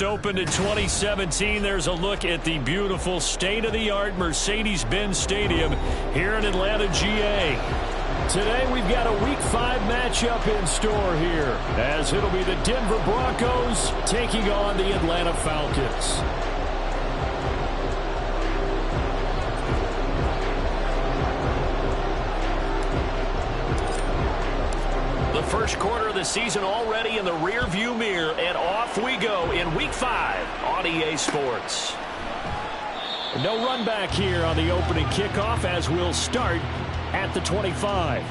Opened in 2017. There's a look at the beautiful state-of-the-art Mercedes-Benz Stadium here in Atlanta, GA. Today we've got a Week 5 matchup in store here, as it'll be the Denver Broncos taking on the Atlanta Falcons. The first quarter of the season already in the rear-view mirror, and off we go in Week 5 on EA Sports. No run back here on the opening kickoff, as we'll start at the 25.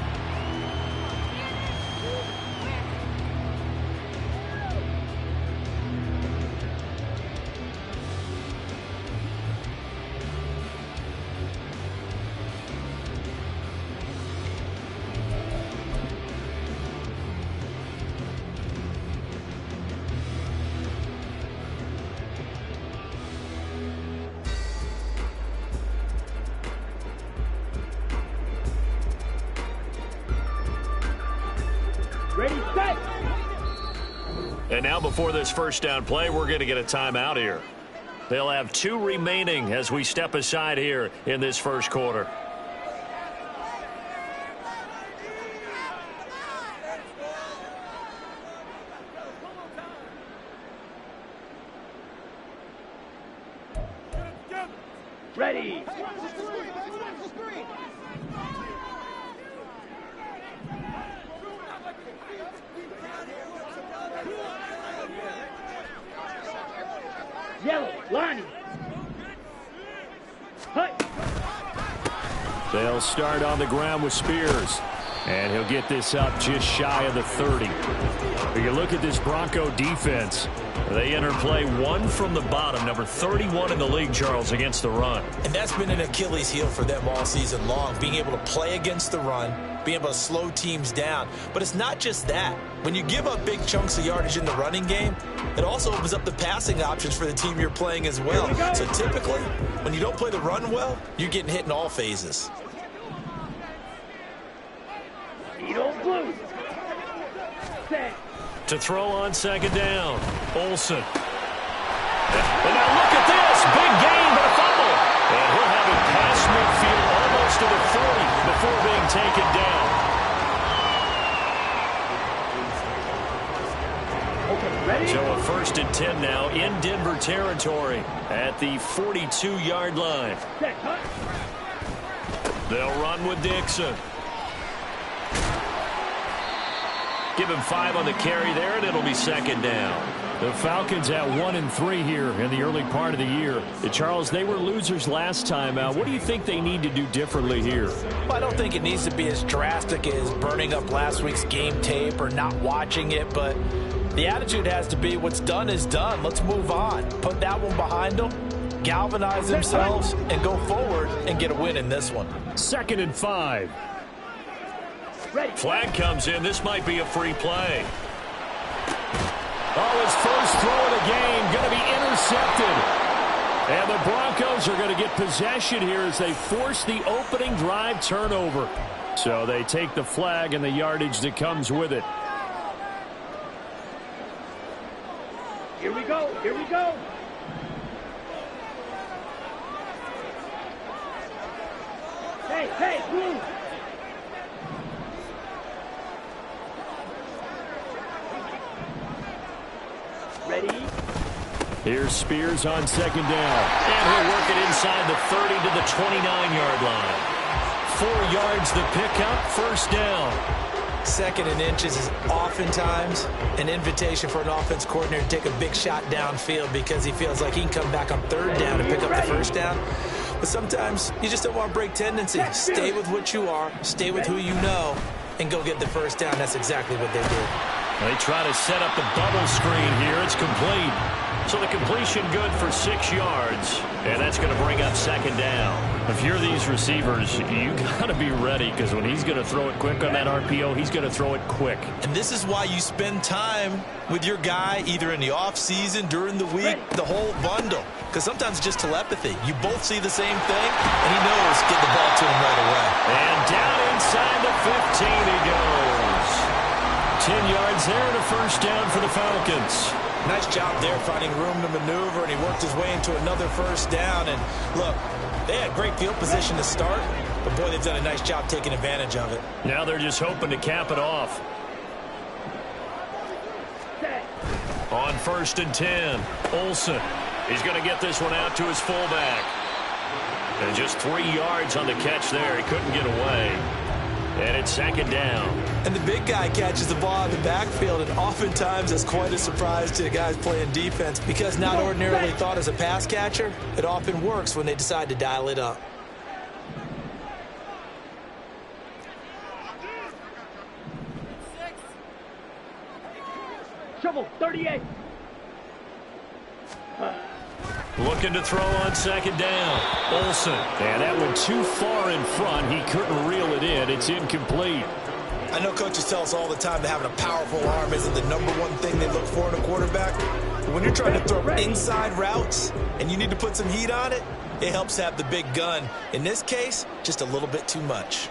Ready, set. And now before this first down play, we're going to get a timeout here. They'll have 2 remaining as we step aside here in this first quarter. Ready. Yellow, line. They'll start on the ground with Spears. And he'll get this up just shy of the 30. If you look at this Bronco defense, they enter play 1 from the bottom, number 31 in the league, Charles, against the run. And that's been an Achilles heel for them all season long, being able to play against the run, being able to slow teams down. But it's not just that. When you give up big chunks of yardage in the running game, it also opens up the passing options for the team you're playing as well. So typically, when you don't play the run well, you're getting hit in all phases. Blue. Set. To throw on second down, Olsen. And now look at this, big gain but a fumble. And he'll have it past midfield almost to the 40 before being taken down. Okay, ready? So a 1st and 10 now in Denver territory at the 42-yard line. Set, cut. They'll run with Dixon. Give him 5 on the carry there, and it'll be second down. The Falcons at 1-3 here in the early part of the year. Charles, they were losers last time out. What do you think they need to do differently here? Well, I don't think it needs to be as drastic as burning up last week's game tape or not watching it, but the attitude has to be what's done is done. Let's move on. Put that one behind them, galvanize themselves, and go forward and get a win in this one. 2nd and 5. Ready. Flag comes in. This might be a free play. Oh, his first throw of the game going to be intercepted. And the Broncos are going to get possession here as they force the opening drive turnover. So they take the flag and the yardage that comes with it. Here we go. Here we go. Hey, blue. Ready? Here's Spears on second down. And he'll work it inside the 30 to the 29-yard line. 4 yards the pickup, first down. 2nd and inches is oftentimes an invitation for an offense coordinator to take a big shot downfield because he feels like he can come back on 3rd down and pick up the first down. But sometimes you just don't want to break tendency. Stay with what you are, stay with who you know, and go get the first down. That's exactly what they did. They try to set up the bubble screen here. It's complete. So the completion good for 6 yards. And that's going to bring up second down. If you're these receivers, you got to be ready because when he's going to throw it quick on that RPO, he's going to throw it quick. And this is why you spend time with your guy either in the offseason, during the week, the whole bundle. Because sometimes it's just telepathy. You both see the same thing, and he knows get the ball to him right away. And down inside the 15 he goes. 10 yards there and a first down for the Falcons. Nice job there finding room to maneuver, and he worked his way into another first down. And look, they had great field position to start, but boy, they've done a nice job taking advantage of it. Now they're just hoping to cap it off. On 1st and 10, Olsen. He's going to get this one out to his fullback. And just 3 yards on the catch there. He couldn't get away. And it's 2nd down. And the big guy catches the ball in the backfield, and oftentimes it's quite a surprise to the guys playing defense because not ordinarily thought as a pass catcher, it often works when they decide to dial it up. Shovel, 38. Looking to throw on 2nd down. Olsen. And that went too far in front. He couldn't reel it in. It's incomplete. I know coaches tell us all the time that having a powerful arm isn't the #1 thing they look for in a quarterback. But when you're trying to throw inside routes and you need to put some heat on it, it helps to have the big gun. In this case, just a little bit too much.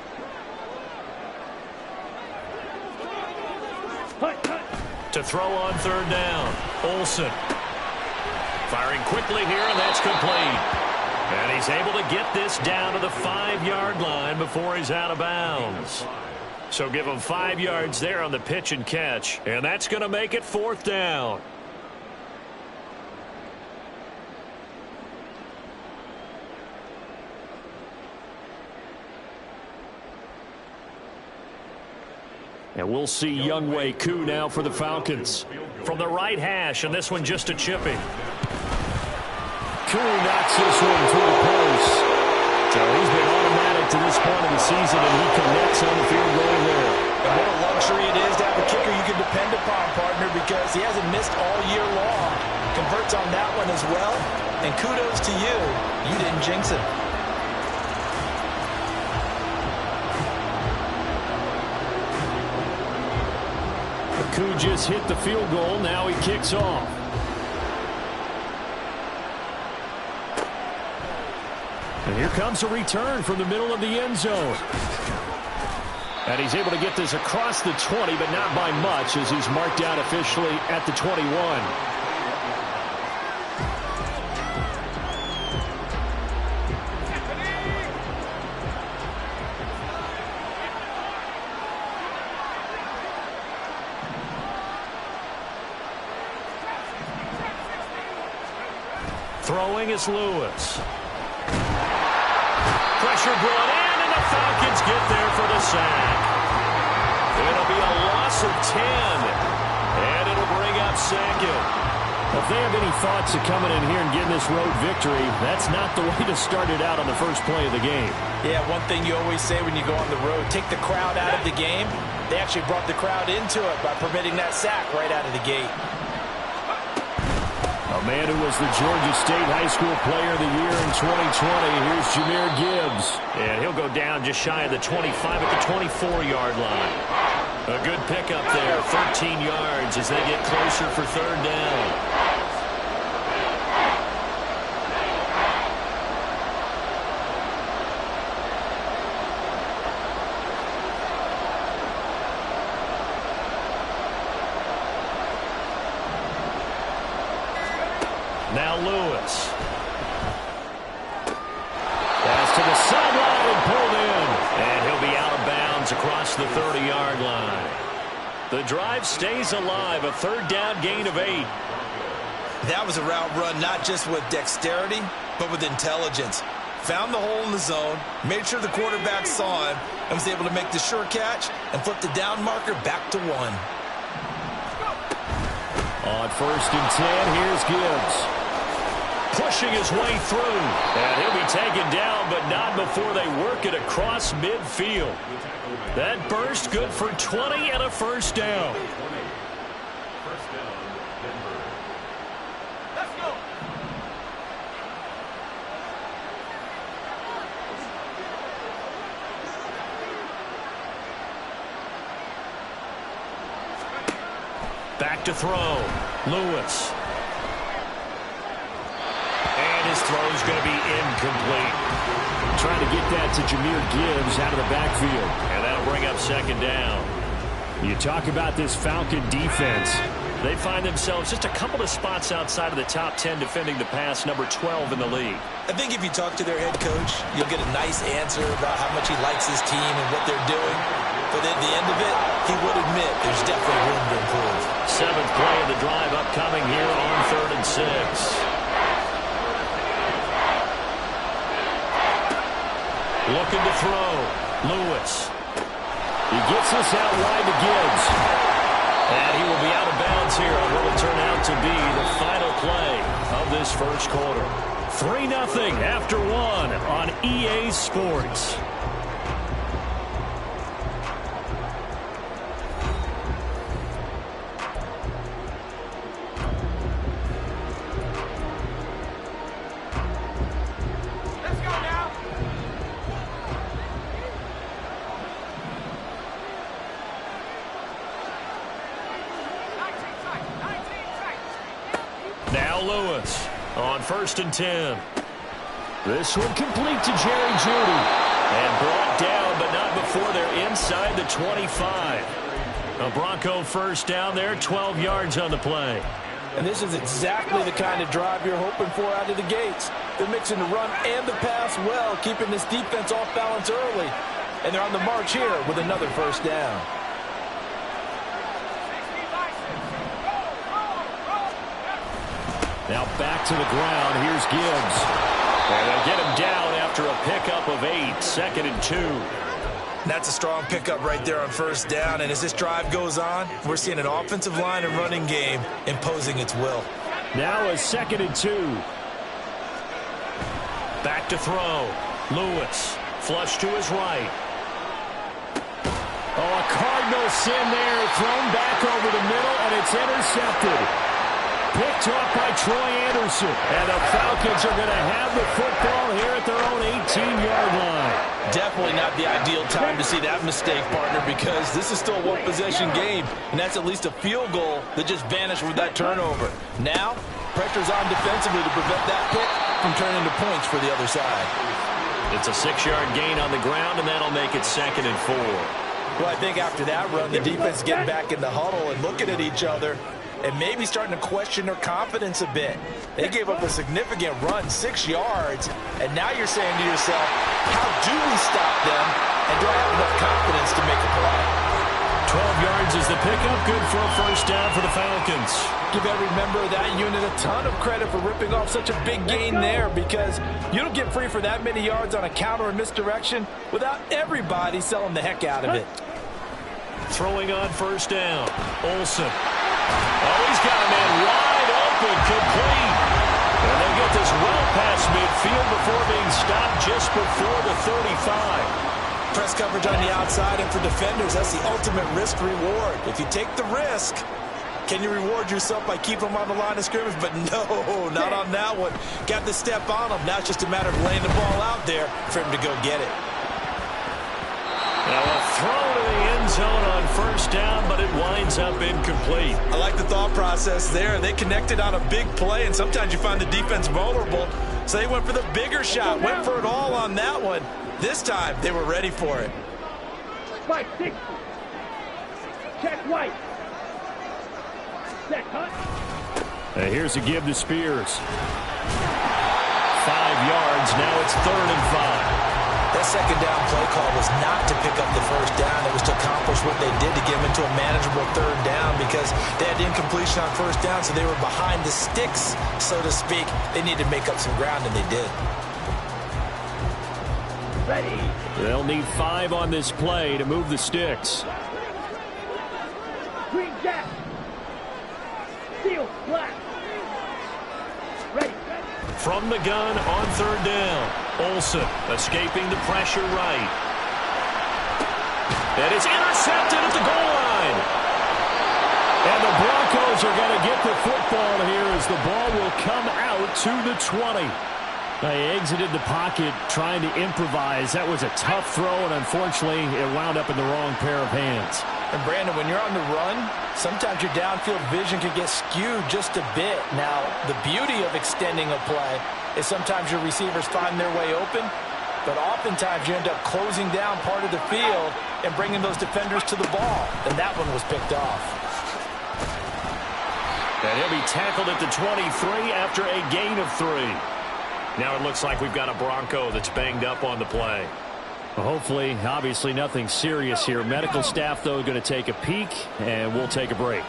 To throw on 3rd down. Olsen. Firing quickly here, and that's complete. And he's able to get this down to the 5-yard line before he's out of bounds. So give him 5 yards there on the pitch and catch, and that's going to make it 4th down. And we'll see Younghoe Koo now for the Falcons. From the right hash, and this one just a chipping. Koo knocks this one through the post. So he's been automatic to this point of the season, and he connects on the field goal there. And what a luxury it is to have a kicker you can depend upon, partner, because he hasn't missed all year long. Converts on that one as well, and kudos to you. You didn't jinx it. Koo just hit the field goal. Now he kicks off. And here comes a return from the middle of the end zone. And he's able to get this across the 20, but not by much, as he's marked out officially at the 21. Throwing is Lewis. Pressure brought in, and the Falcons get there for the sack. It'll be a loss of 10, and it'll bring up 2nd. If they have any thoughts of coming in here and getting this road victory, that's not the way to start it out on the first play of the game. Yeah, one thing you always say when you go on the road, take the crowd out of the game. They actually brought the crowd into it by permitting that sack right out of the gate. A man who was the Georgia State High School Player of the Year in 2020. Here's Jahmyr Gibbs. And he'll go down just shy of the 25 at the 24-yard line. A good pickup there, 13 yards as they get closer for 3rd down. Now Lewis. Pass to the sideline and pulled in. And he'll be out of bounds across the 30-yard line. The drive stays alive, a 3rd down gain of 8. That was a route run not just with dexterity, but with intelligence. Found the hole in the zone, made sure the quarterback saw him, and was able to make the sure catch and flip the down marker back to 1. On 1st and 10, here's Gibbs. Pushing his way through. And he'll be taken down, but not before they work it across midfield. That burst good for 20 and a 1st down. Let's go. Back to throw. Lewis. And his throw's going to be incomplete. Trying to get that to Jahmyr Gibbs out of the backfield. And that'll bring up 2nd down. You talk about this Falcon defense. They find themselves just a couple of spots outside of the top 10 defending the pass, number 12 in the league. I think if you talk to their head coach, you'll get a nice answer about how much he likes his team and what they're doing. But at the end of it, he would admit there's definitely room to improve. 7th play of the drive upcoming here on 3rd and 6. Looking to throw. Lewis. He gets this out wide to Gibbs. And he will be out of bounds here on what will turn out to be the final play of this first quarter. 3-0 after 1 on EA Sports. Now Lewis on 1st and 10. This one complete to Jerry Jeudy. And brought down, but not before they're inside the 25. A Bronco first down there, 12 yards on the play. And this is exactly the kind of drive you're hoping for out of the gates. They're mixing the run and the pass well, keeping this defense off balance early. And they're on the march here with another first down. Now back to the ground. Here's Gibbs. And they'll get him down after a pickup of 8. 2nd and 2. That's a strong pickup right there on first down. And as this drive goes on, we're seeing an offensive line and running game imposing its will. Now a 2nd and 2. Back to throw. Lewis. Flush to his right. Oh, a Cardinal sin there. Thrown back over the middle, and it's intercepted. Picked off by Troy Anderson. And the Falcons are going to have the football here at their own 18-yard line. Definitely not the ideal time to see that mistake, partner, because this is still a one-possession game, and that's at least a field goal that just vanished with that turnover. Now, pressure's on defensively to prevent that pick from turning into points for the other side. It's a 6-yard gain on the ground, and that'll make it 2nd and 4. Well, I think after that run, the defense getting back in the huddle and looking at each other and maybe starting to question their confidence a bit. They gave up a significant run, 6 yards, and now you're saying to yourself, how do we stop them, and do I have enough confidence to make a play? 12 yards is the pickup, good for a first down for the Falcons. Give every member of that unit a ton of credit for ripping off such a big gain there, because you don't get free for that many yards on a counter or misdirection without everybody selling the heck out of it. Throwing on first down, Olsen. Oh, he's got a man wide open, complete. And they'll get this well past midfield before being stopped just before the 35. Press coverage on the outside, and for defenders, that's the ultimate risk-reward. If you take the risk, can you reward yourself by keeping them on the line of scrimmage? But no, not on that one. Got to step on them. Now it's just a matter of laying the ball out there for him to go get it. Now a throw to the end zone on first down, but it winds up incomplete. I like the thought process there. They connected on a big play, and sometimes you find the defense vulnerable. So they went for the bigger shot, went for it all on that one. This time, they were ready for it. Spike 60. Check white. Check hut. And here's a give to Spears. 5 yards. Now it's 3rd and 5. That second down play call was not to pick up the first down. It was to accomplish what they did to get them into a manageable 3rd down, because they had incompletion on first down, so they were behind the sticks, so to speak. They needed to make up some ground, and they did. Ready. They'll need 5 on this play to move the sticks. Green jack. Steel black. Ready. From the gun on 3rd down. Olsen escaping the pressure right. And it's intercepted at the goal line. And the Broncos are going to get the football here as the ball will come out to the 20. They exited the pocket trying to improvise. That was a tough throw, and unfortunately, it wound up in the wrong pair of hands. And Brandon, when you're on the run, sometimes your downfield vision can get skewed just a bit. Now, the beauty of extending a play is sometimes your receivers find their way open, but oftentimes you end up closing down part of the field and bringing those defenders to the ball. And that one was picked off. And he'll be tackled at the 23 after a gain of 3. Now it looks like we've got a Bronco that's banged up on the play. Well, hopefully, obviously nothing serious here. Medical staff, though, going to take a peek, and we'll take a break.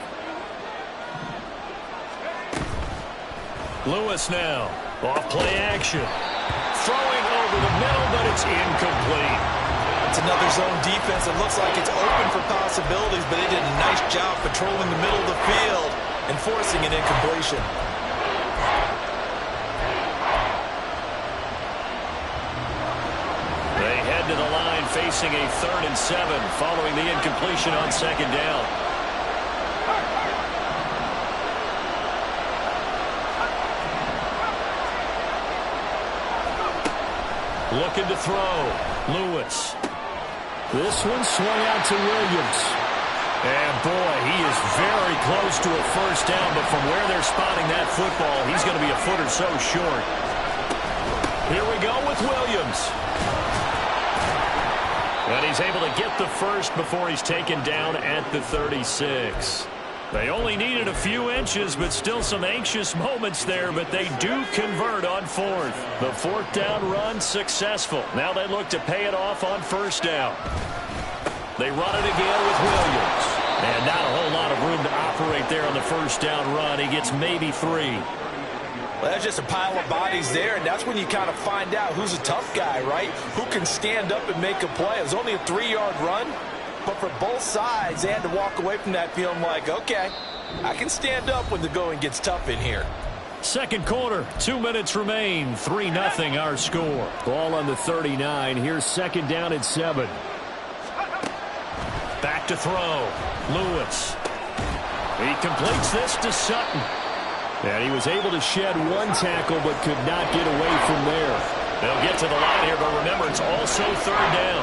Lewis now. Off play action. Throwing over the middle, but it's incomplete. It's another zone defense. It looks like it's open for possibilities, but they did a nice job patrolling the middle of the field and forcing an incompletion. They head to the line facing a 3rd and 7 following the incompletion on 2nd down. Looking to throw. Lewis. This one swung out to Williams. And boy, he is very close to a 1st down, but from where they're spotting that football, he's going to be a foot or so short. Here we go with Williams. And he's able to get the 1st before he's taken down at the 36. They only needed a few inches, but still some anxious moments there, but they do convert on 4th. The 4th down run successful. Now they look to pay it off on 1st down. They run it again with Williams. And not a whole lot of room to operate there on the 1st down run. He gets maybe 3. Well, that's just a pile of bodies there, and that's when you kind of find out who's a tough guy, right? Who can stand up and make a play. It was only a 3-yard run, but for both sides, they had to walk away from that feeling like, okay, I can stand up when the going gets tough in here. 2nd quarter, 2 minutes remain. 3-0 our score. Ball on the 39. Here's 2nd down and 7. Back to throw. Lewis. He completes this to Sutton. And he was able to shed 1 tackle but could not get away from there. They'll get to the line here, but remember, it's also 3rd down.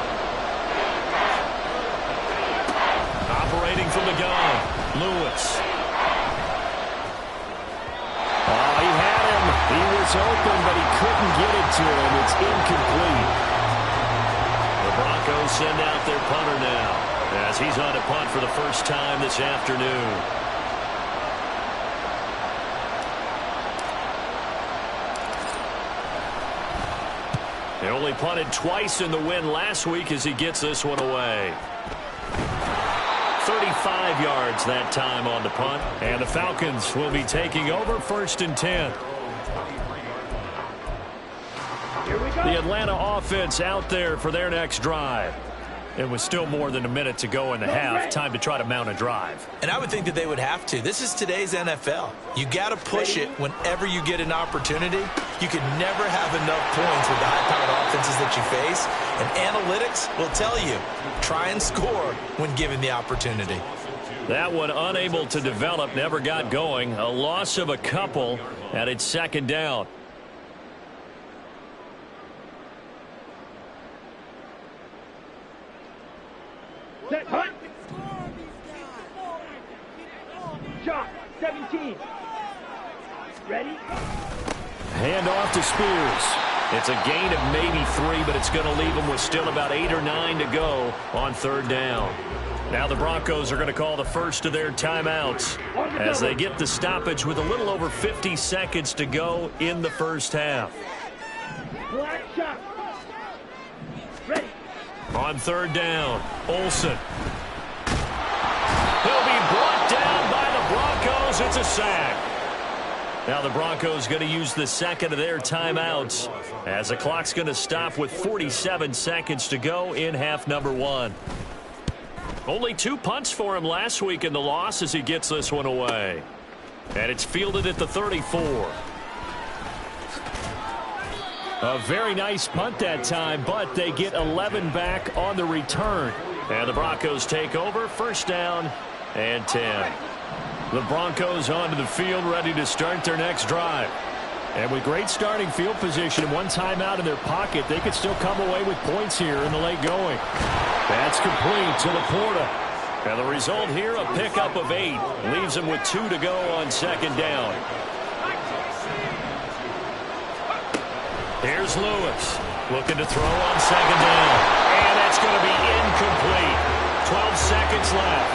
Operating from the gun. Lewis. Oh, he had him. He was open, but he couldn't get it to him. It's incomplete. The Broncos send out their punter now, as he's on to punt for the first time this afternoon. He only punted twice in the win last week as he gets this one away. 35 yards that time on the punt. And the Falcons will be taking over 1st and 10. Here we go. The Atlanta offense out there for their next drive. It was still more than a minute to go in the half. Time to try to mount a drive. And I would think that they would have to. This is today's NFL. You got to push it whenever you get an opportunity. You can never have enough points with the high-powered offenses that you face. And analytics will tell you, try and score when given the opportunity. That one unable to develop, never got going. A loss of a couple, and it's 2nd down. Set, hunt. Shot, 17. Ready? Hand off to Spears. It's a gain of maybe 3, but it's going to leave them with still about 8 or 9 to go on 3rd down. Now the Broncos are going to call the first of their timeouts as they get the stoppage with a little over 50 seconds to go in the 1st half. Black shot. Ready. On 3rd down, Olsen. He'll be brought down by the Broncos. It's a sack. Now the Broncos going to use the 2nd of their timeouts as the clock's going to stop with 47 seconds to go in half number 1. Only 2 punts for him last week in the loss as he gets this one away. And it's fielded at the 34. A very nice punt that time, but they get 11 back on the return. And the Broncos take over, 1st down and 10. The Broncos onto the field, ready to start their next drive. And with great starting field position and 1 timeout in their pocket, they could still come away with points here in the late going. That's complete to Laporta. And the result here, a pickup of 8. Leaves them with 2 to go on 2nd down. Here's Lewis, looking to throw on 2nd down. And that's going to be incomplete. 12 seconds left.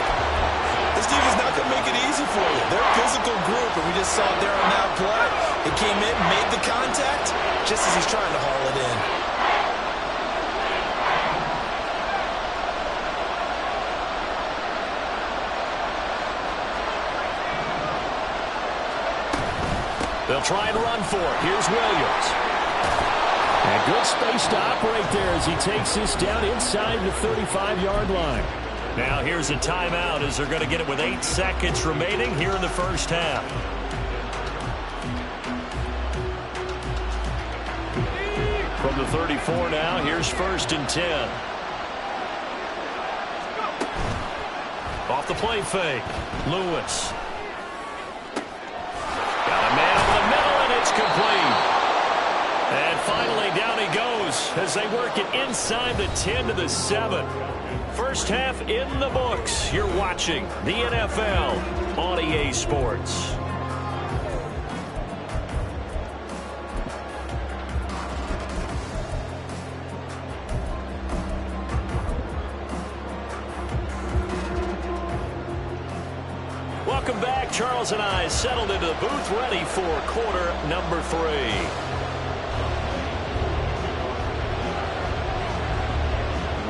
This defense not going to make it easy for you. They're a physical group, and we just saw it there on that play. He came in, made the contact, just as he's trying to haul it in. They'll try and run for it. Here's Williams. And good space to operate there as he takes this down inside the 35-yard line. Now here's a timeout as they're going to get it with 8 seconds remaining here in the first half. From the 34 now, here's 1st and 10. Off the play fake. Lewis. Got a man over the middle, and it's complete. And finally, down he goes as they work it inside the 10 to the 7. First half in the books. You're watching the NFL on EA Sports. Welcome back. Charles and I settled into the booth ready for quarter number 3.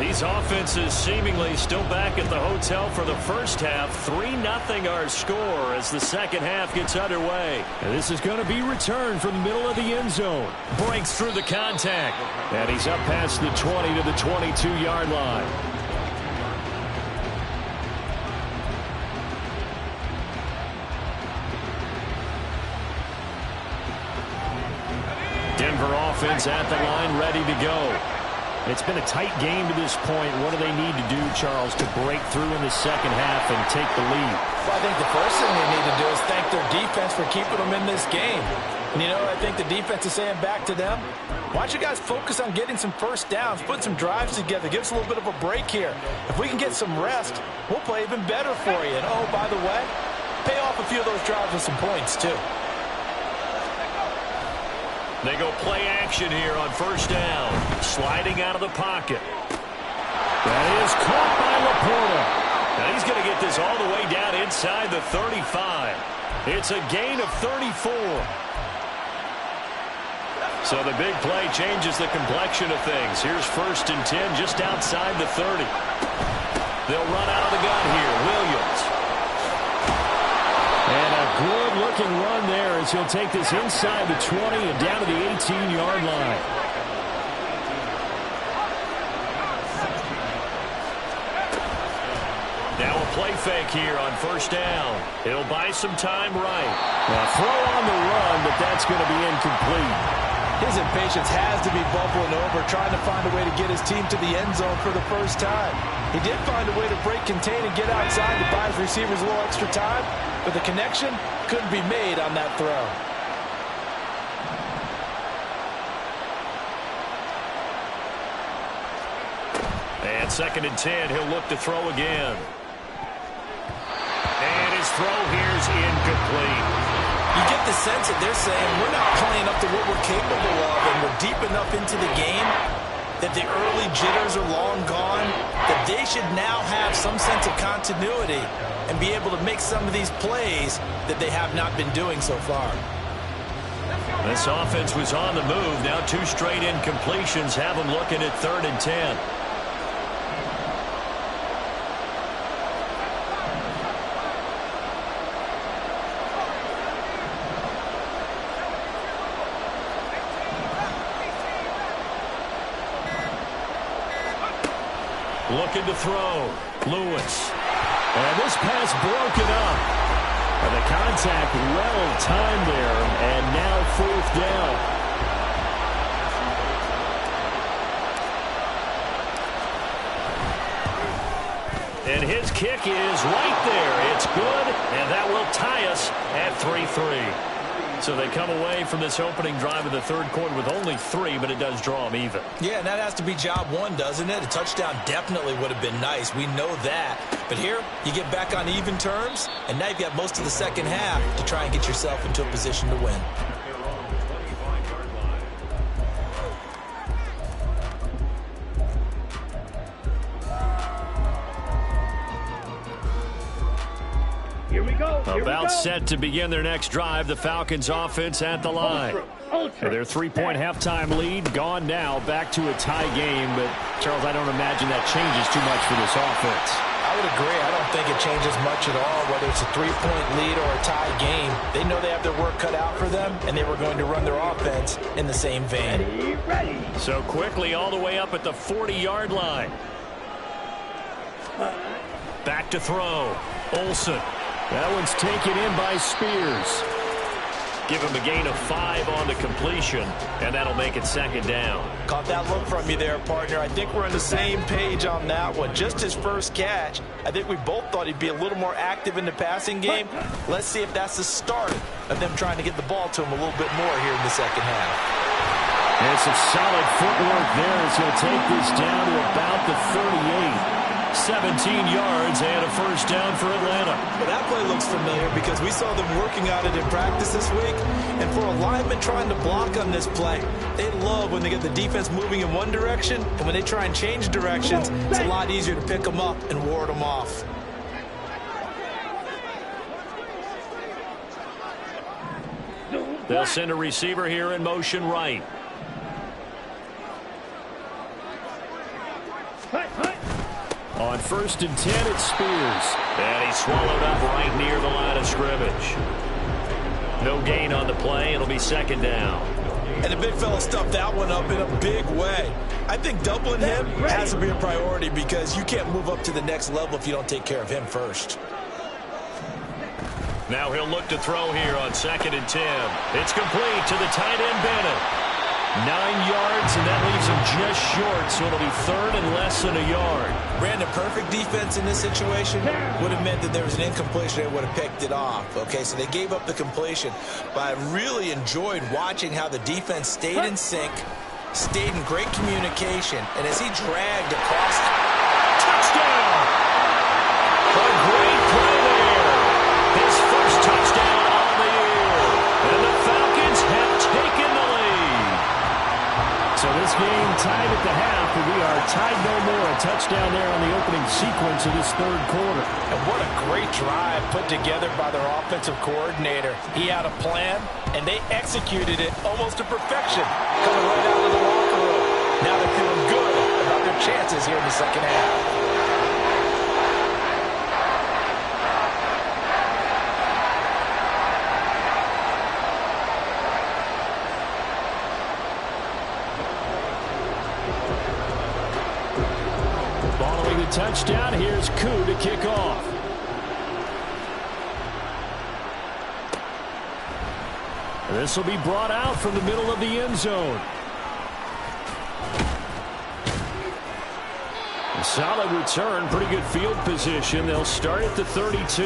These offenses seemingly still back at the hotel for the first half. 3-0 our score as the second half gets underway. And this is going to be returned from the middle of the end zone. Breaks through the contact. And he's up past the 20 to the 22-yard line. Denver offense at the line, ready to go. It's been a tight game to this point. What do they need to do, Charles, to break through in the second half and take the lead? Well, I think the first thing they need to do is thank their defense for keeping them in this game. And, you know, I think the defense is saying back to them, why don't you guys focus on getting some first downs, put some drives together, give us a little bit of a break here. If we can get some rest, we'll play even better for you. And, oh, by the way, pay off a few of those drives with some points, too. They go play action here on first down. Sliding out of the pocket. That is caught by Laporta. Now he's going to get this all the way down inside the 35. It's a gain of 34. So the big play changes the complexion of things. Here's 1st and 10 just outside the 30. They'll run out of the gun here. Williams. And a good-looking run there as he'll take this inside the 20 and down to the 18-yard line. Now a play fake here on first down. He'll buy some time right. Now throw on the run, but that's going to be incomplete. His impatience has to be bubbling over, trying to find a way to get his team to the end zone for the first time. He did find a way to break, contain, and get outside to buy his receivers a little extra time, but the connection couldn't be made on that throw. And 2nd and 10, he'll look to throw again. And his throw here's incomplete. You get the sense that they're saying we're not playing up to what we're capable of, and we're deep enough into the game that the early jitters are long gone, that they should now have some sense of continuity and be able to make some of these plays that they have not been doing so far. This offense was on the move. Now 2 straight incompletions have them looking at 3rd and 10. Looking to throw. Lewis. And this pass broken up. And the contact well timed there. And now 4th down. And his kick is right there. It's good. And that will tie us at 3-3. So they come away from this opening drive of the 3rd quarter with only 3, but it does draw them even. Yeah, and that has to be job 1, doesn't it? A touchdown definitely would have been nice. We know that. But here, you get back on even terms, and now you've got most of the second half to try and get yourself into a position to win. About set to begin their next drive, the Falcons offense at the line. Their 3-point halftime lead gone now, back to a tie game. But, Charles, I don't imagine that changes too much for this offense. I would agree. I don't think it changes much at all, whether it's a 3-point lead or a tie game. They know they have their work cut out for them, and they were going to run their offense in the same vein. Ready. So quickly all the way up at the 40-yard line. Back to throw. Olsen. That one's taken in by Spears. Give him a gain of 5 on the completion, and that'll make it second down. Caught that look from you there, partner. I think we're on the same page on that one. Just his first catch. I think we both thought he'd be a little more active in the passing game. Let's see if that's the start of them trying to get the ball to him a little bit more here in the second half. And some solid footwork there as he'll take this down to about the 38. 17 yards and a first down for Atlanta. Well, that play looks familiar because we saw them working on it in practice this week. And for a lineman trying to block on this play, they love when they get the defense moving in one direction. And when they try and change directions, it's a lot easier to pick them up and ward them off. They'll send a receiver here in motion right. On 1st and 10, it's Spears. And he's swallowed up right near the line of scrimmage. No gain on the play. It'll be second down. And the big fella stuffed that one up in a big way. I think doubling him has to be a priority because you can't move up to the next level if you don't take care of him first. Now he'll look to throw here on 2nd and 10. It's complete to the tight end, Bennett. 9 yards, and that leaves him just short, so it'll be 3rd and less than a yard. Brandon, perfect defense in this situation would have meant that there was an incompletion. They would have picked it off. Okay, so they gave up the completion. But I really enjoyed watching how the defense stayed in sync, stayed in great communication, and as he dragged across, touchdown! A great play there. His first touchdown on the year. And the Falcons have taken the lead. So this game tied at the half, but we are tied no more. A touchdown there on the opening sequence of this 3rd quarter. And what a great drive put together by their offensive coordinator. He had a plan, and they executed it almost to perfection, coming right out of the locker room. Now they're feeling good about their chances here in the second half. Following the touchdown, here's Koo to kick off. This will be brought out from the middle of the end zone. A solid return, pretty good field position. They'll start at the 32.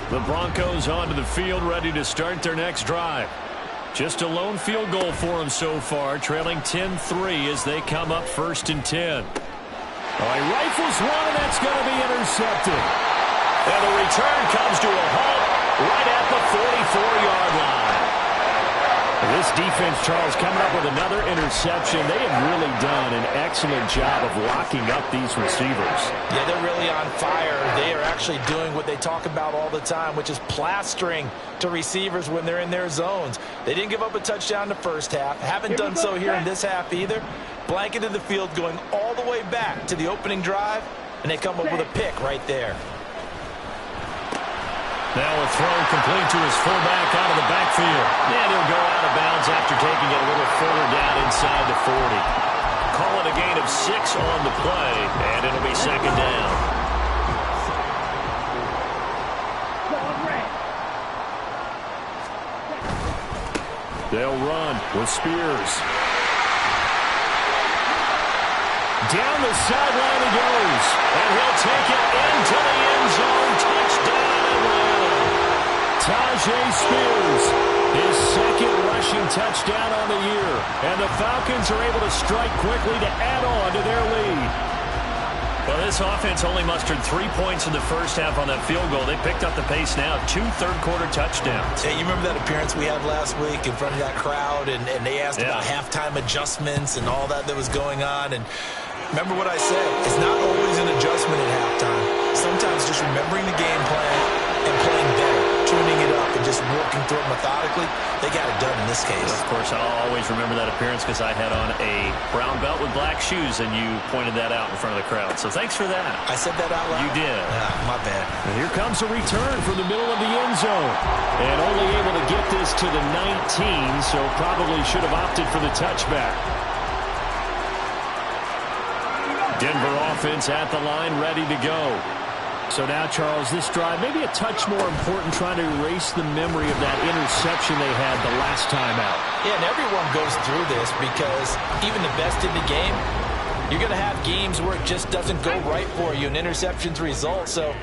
The Broncos onto the field, ready to start their next drive. Just a lone field goal for them so far, trailing 10-3 as they come up 1st and 10. He rifles one, and that's going to be intercepted. And the return comes to a halt right at the 44-yard line. This defense, Charles, coming up with another interception. They have really done an excellent job of locking up these receivers. Yeah, they're really on fire. They are actually doing what they talk about all the time, which is plastering to receivers when they're in their zones. They didn't give up a touchdown in the first half. Haven't done so here in this half either. Blanketed the field going all the way back to the opening drive, and they come up with a pick right there. Now a throw complete to his fullback out of the backfield. And he'll go out of bounds after taking it a little further down inside the 40. Call it a gain of 6 on the play, and it'll be second down. They'll run with Spears. Down the sideline he goes, and he'll take it into the end zone. Touchdown, Tajay Spears, his 2nd rushing touchdown on the year. And the Falcons are able to strike quickly to add on to their lead. Well, this offense only mustered 3 points in the first half on that field goal. They picked up the pace now, 2 third-quarter touchdowns. Hey, you remember that appearance we had last week in front of that crowd, and they asked about halftime adjustments and all that was going on. And remember what I said, it's not always an adjustment at halftime. sometimes just remembering the game plan and playing better, tuning it up and just working through it methodically. They got it done in this case. Of course, I'll always remember that appearance because I had on a brown belt with black shoes, and you pointed that out in front of the crowd. So thanks for that. I said that out loud? You did. My bad. And here comes a return from the middle of the end zone. And only able to get this to the 19, so probably should have opted for the touchback. Denver offense at the line, ready to go. So now, Charles, this drive maybe a touch more important, trying to erase the memory of that interception they had the last time out. Yeah, and everyone goes through this because even the best in the game, you're going to have games where it just doesn't go right for you and interceptions result. So,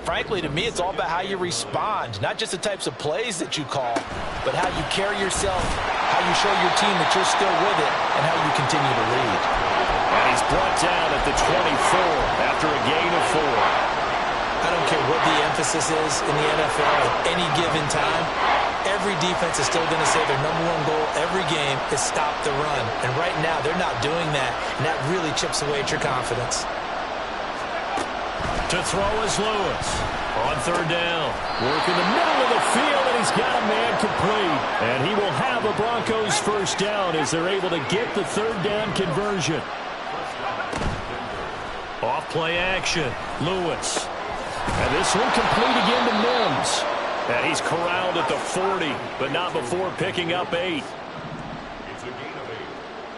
frankly, to me, it's all about how you respond, not just the types of plays that you call, but how you carry yourself, how you show your team that you're still with it, and how you continue to lead. And he's brought down at the 24 after a gain of 4. I don't care what the emphasis is in the NFL at any given time. Every defense is still going to say their number one goal every game is stop the run. And right now, they're not doing that, and that really chips away at your confidence. To throw is Lewis. On third down. Work in the middle of the field, and he's got a man complete. And he will have a Broncos first down as they're able to get the third down conversion. Off play action. Lewis. And this one complete again to Mims. And he's corralled at the 40, but not before picking up 8. It's a gain of 8.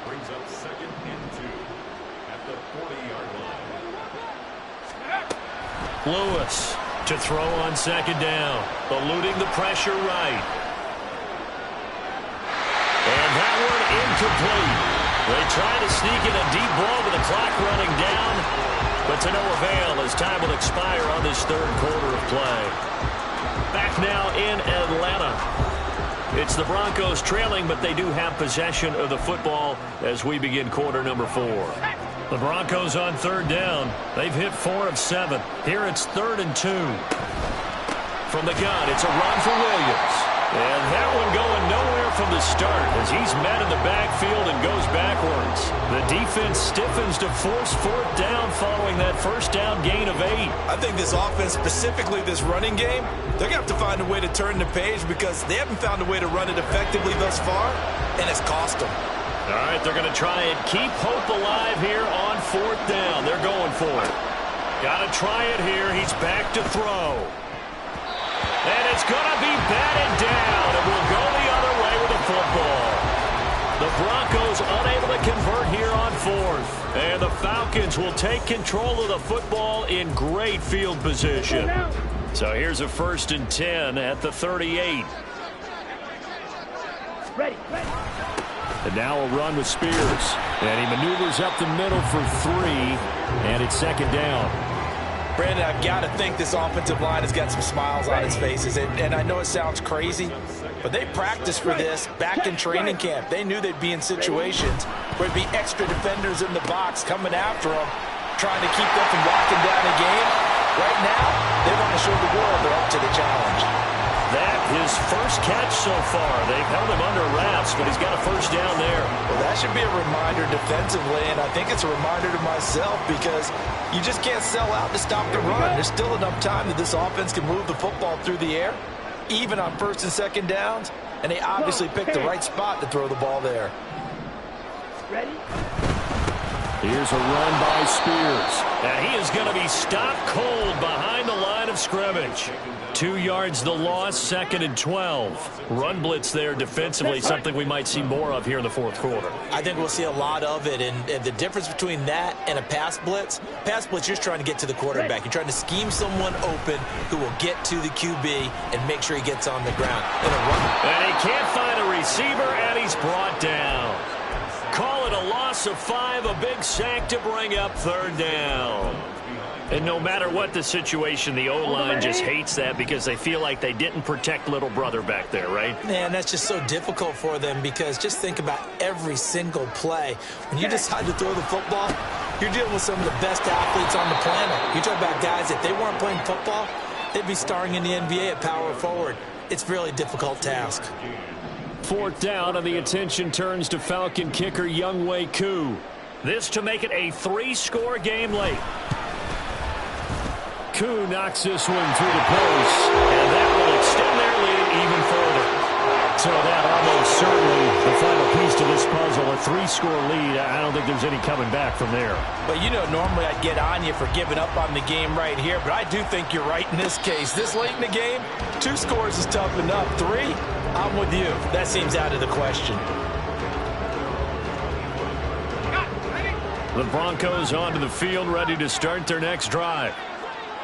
Brings up 2nd and 2 at the 40-yard line. Lewis to throw on second down. Eluding the pressure right. And that one incomplete. They try to sneak in a deep ball with the clock running down. But to no avail as time will expire on this third quarter of play. Back now in Atlanta. It's the Broncos trailing, but they do have possession of the football as we begin quarter number 4. The Broncos on third down. They've hit 4 of 7. Here it's 3rd and 2. From the gun, it's a run for Williams. And that one going nowhere from the start as he's met in the backfield and goes backwards. The defense stiffens to force 4th down following that first down gain of 8. I think this offense, specifically this running game, they're going to have to find a way to turn the page because they haven't found a way to run it effectively thus far, and it's cost them. All right, they're going to try and keep hope alive here on 4th down. They're going for it. Got to try it here. He's back to throw. And it's going to be batted down, and we'll go the other way with the football. The Broncos unable to convert here on 4th. And the Falcons will take control of the football in great field position. So here's a 1st and 10 at the 38. Ready. And now a run with Spears. And he maneuvers up the middle for 3. And it's 2nd down. Brandon, I've got to think this offensive line has got some smiles on its faces. And I know it sounds crazy, but they practiced for this back in training camp. They knew they'd be in situations where there'd be extra defenders in the box coming after them, trying to keep them from locking down a game. Right now, they want to show the world they're up to the challenge. That his first catch so far. They've held him under wraps, but he's got a first down there. Well, that should be a reminder defensively, and I think it's a reminder to myself because you just can't sell out to stop the run. There's still enough time that this offense can move the football through the air, even on 1st and 2nd downs, and they obviously picked the right spot to throw the ball there. Ready? Here's a run by Spears. And he is going to be stopped cold behind the line of scrimmage. 2 yards the loss, 2nd and 12. Run blitz there defensively, something we might see more of here in the 4th quarter. I think we'll see a lot of it, and the difference between that and a pass blitz, you're just trying to get to the quarterback. You're trying to scheme someone open who will get to the QB and make sure he gets on the ground. In a run. And he can't find a receiver, and he's brought down. Call it a loss of 5, a big sack to bring up 3rd down. And no matter what the situation, the O-line just hates that because they feel like they didn't protect little brother back there, right? Man, that's just so difficult for them because just think about every single play. When you decide to throw the football, you're dealing with some of the best athletes on the planet. You talk about guys, if they weren't playing football, they'd be starring in the NBA at power forward. It's a really difficult task. 4th down, and the attention turns to Falcon kicker Younghoe Koo. This to make it a 3-score game late. Koo knocks this one through the post, and that will extend their lead even further. So that almost certainly the final piece to this puzzle, a 3-score lead. I don't think there's any coming back from there. But, you know, normally I'd get on you for giving up on the game right here, but I do think you're right in this case. This late in the game, 2 scores is tough enough. 3, I'm with you. That seems out of the question. The Broncos onto the field, ready to start their next drive.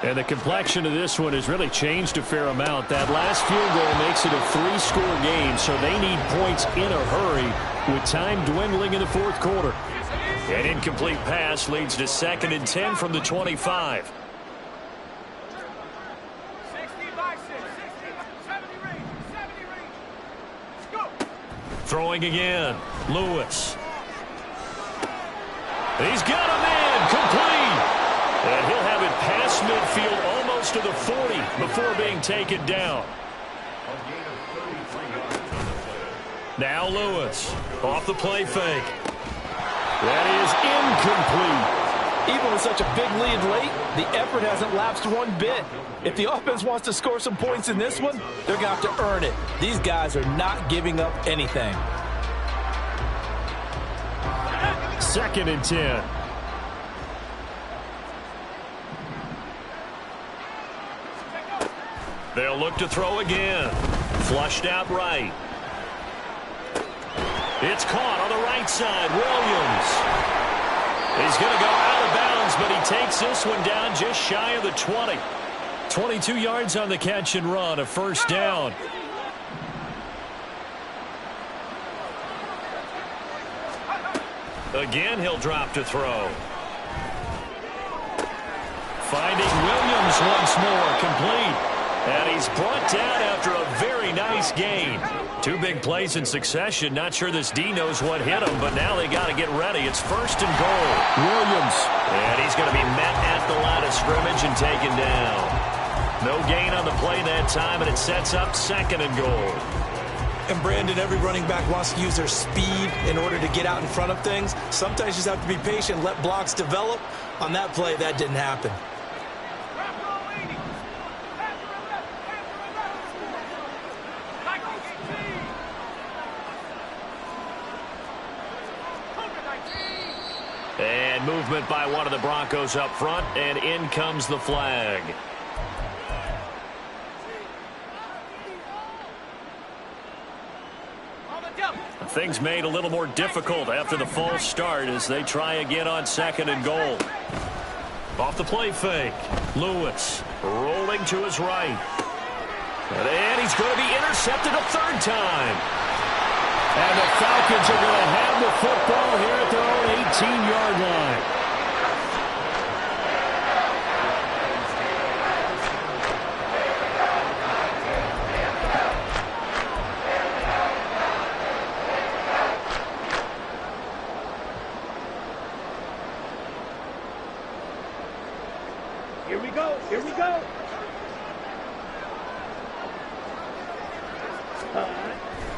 And the complexion of this one has really changed a fair amount. That last field goal makes it a 3-score game, so they need points in a hurry with time dwindling in the fourth quarter. An incomplete pass leads to 2nd and 10 from the 25. Throwing again. Lewis. He's got a man. Complete. And he'll have it past midfield almost to the 40 before being taken down. Now Lewis off the play fake. That is incomplete. Even with such a big lead late, the effort hasn't lapsed one bit. If the offense wants to score some points in this one, they're going to have to earn it. These guys are not giving up anything. 2nd and 10. They'll look to throw again. Flushed out right. It's caught on the right side. Williams. He's going to go out of bounds, but he takes this one down just shy of the 20. 22 yards on the catch and run, a 1st down. Again, he'll drop to throw. Finding Williams once more, complete. And he's brought down after a very nice gain. 2 big plays in succession. Not sure this D knows what hit him, but now they got to get ready. It's 1st and goal. Williams. And he's going to be met at the line of scrimmage and taken down. No gain on the play that time, and it sets up 2nd and goal. And Brandon, every running back wants to use their speed in order to get out in front of things. Sometimes you just have to be patient, let blocks develop. On that play, that didn't happen. And movement by one of the Broncos up front, and in comes the flag. Things made a little more difficult after the false start as they try again on 2nd and goal. Off the play fake. Lewis rolling to his right. And he's going to be intercepted a 3rd time. And the Falcons are going to have the football here at their own 18-yard line. Here we go. Here we go.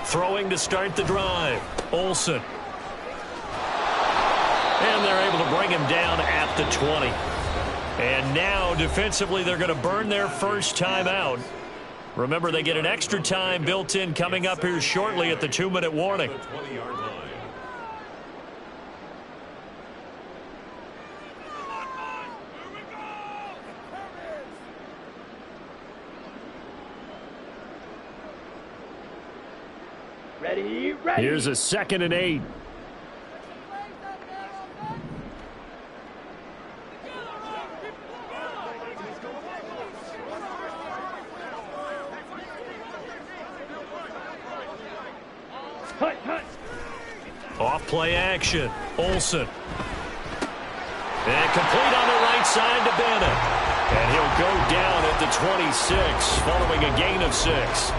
Throwing to start the drive. Olsen. And they're able to bring him down at the 20. And now, defensively, they're going to burn their first time out. Remember, they get an extra time built in coming up here shortly at the 2-minute warning. Ready, ready. Here's a 2nd and 8. Hut, hut. Off play action. Olsen. And complete on the right side to Bennett. And he'll go down at the 26 following a gain of 6.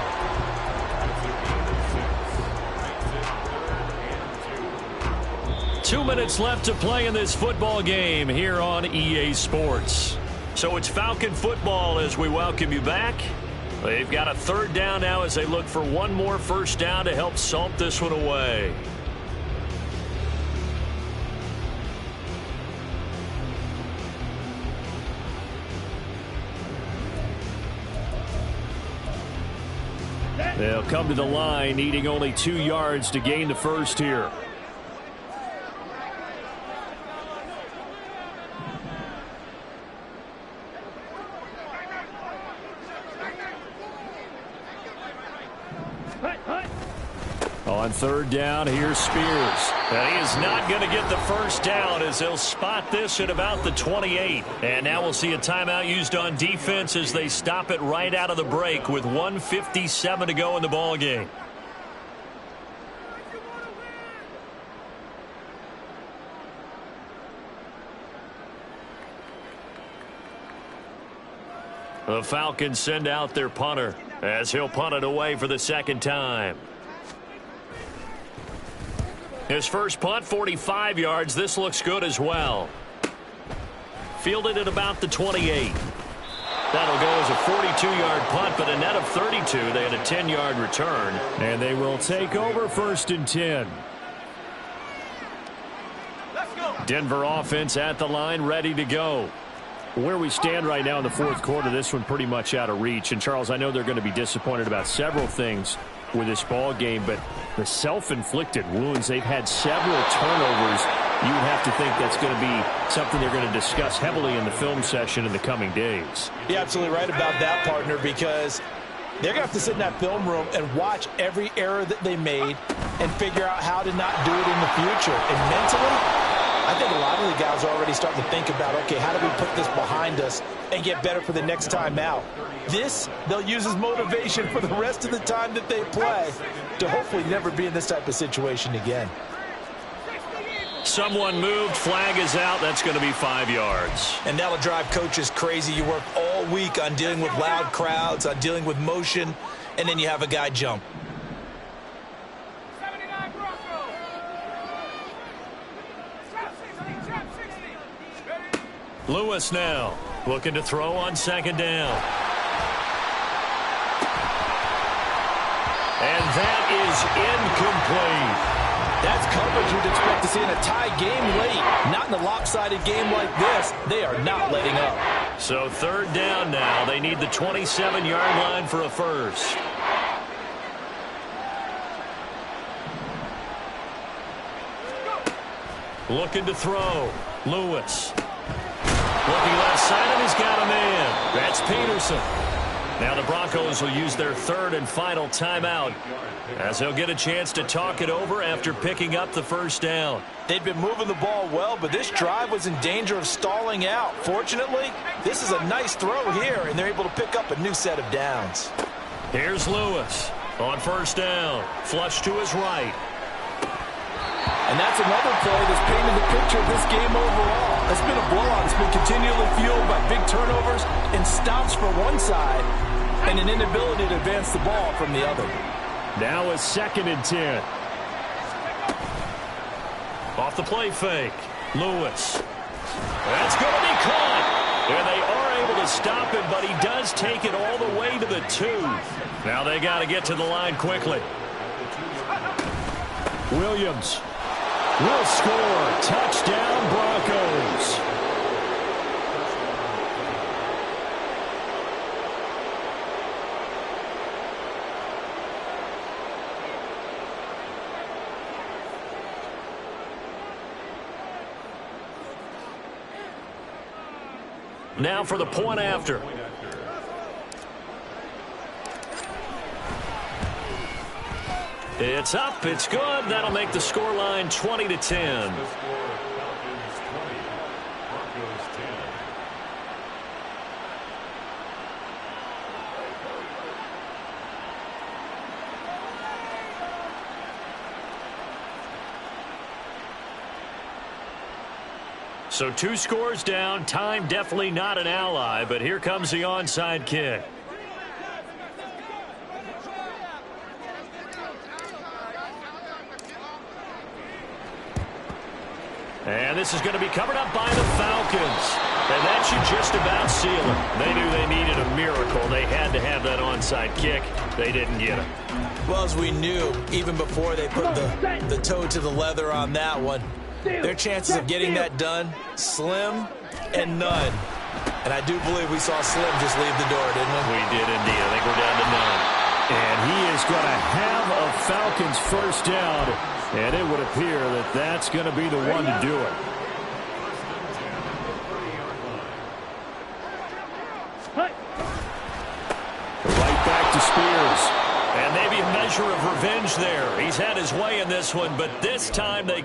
Two minutes left to play in this football game here on EA Sports. So it's Falcon football as we welcome you back. They've got a 3rd down now as they look for one more 1st down to help salt this one away. They'll come to the line, needing only 2 yards to gain the first here. On third down, here's Spears. And he is not going to get the first down as they'll spot this at about the 28. And now we'll see a timeout used on defense as they stop it right out of the break with 1:57 to go in the ball game. The Falcons send out their punter as he'll punt it away for the second time. His first punt, 45 yards. This looks good as well. Fielded at about the 28. That'll go as a 42-yard punt, but a net of 32. They had a 10-yard return. And they will take over 1st and 10. Denver offense at the line, ready to go. Where we stand right now in the 4th quarter, this one pretty much out of reach. And, Charles, I know they're going to be disappointed about several things with this ball game, but the self-inflicted wounds, they've had several turnovers. You would have to think that's going to be something they're going to discuss heavily in the film session in the coming days. You're absolutely right about that, partner, because they're going to have to sit in that film room and watch every error that they made and figure out how to not do it in the future. And mentally, I think a lot of the guys are already starting to think about, okay, how do we put this behind us and get better for the next time out? This, they'll use as motivation for the rest of the time that they play to hopefully never be in this type of situation again. Someone moved, flag is out. That's going to be 5 yards. And that'll drive coaches crazy. You work all week on dealing with loud crowds, on dealing with motion, and then you have a guy jump. Lewis now looking to throw on 2nd down. And that is incomplete. That's coverage you'd expect to see in a tie game late. Not in a lopsided game like this. They are not letting up. So 3rd down now. They need the 27-yard line for a first. Looking to throw. Lewis. Looking left side, and he's got a man. That's Peterson. Now the Broncos will use their 3rd and final timeout as they'll get a chance to talk it over after picking up the first down. They'd been moving the ball well, but this drive was in danger of stalling out. Fortunately, this is a nice throw here, and they're able to pick up a new set of downs. Here's Lewis on 1st down. Flush to his right. And that's another play that's painted the picture of this game overall. It's been a blowout. It's been continually fueled by big turnovers and stops for one side and an inability to advance the ball from the other. Now a 2nd and 10. Off the play fake. Lewis. That's going to be caught. And they are able to stop him, but he does take it all the way to the 2. Now they got to get to the line quickly. Williams will score. Touchdown, Broncos. Now for the point after. It's up. It's good. That'll make the scoreline 20-10. So 2 scores down. Time definitely not an ally, but here comes the onside kick. And this is going to be covered up by the Falcons. And that should just about seal it. They knew they needed a miracle. They had to have that onside kick. They didn't get it. Well, as we knew, even before they put the toe to the leather on that one, their chances of getting that done, slim and none. And I do believe we saw Slim just leave the door, didn't we? We did indeed. I think we're down to none. And he is going to have a Falcons first down, and it would appear that that's going to be the one to do it. Right back to Spears. And maybe a measure of revenge there. He's had his way in this one, but this time they get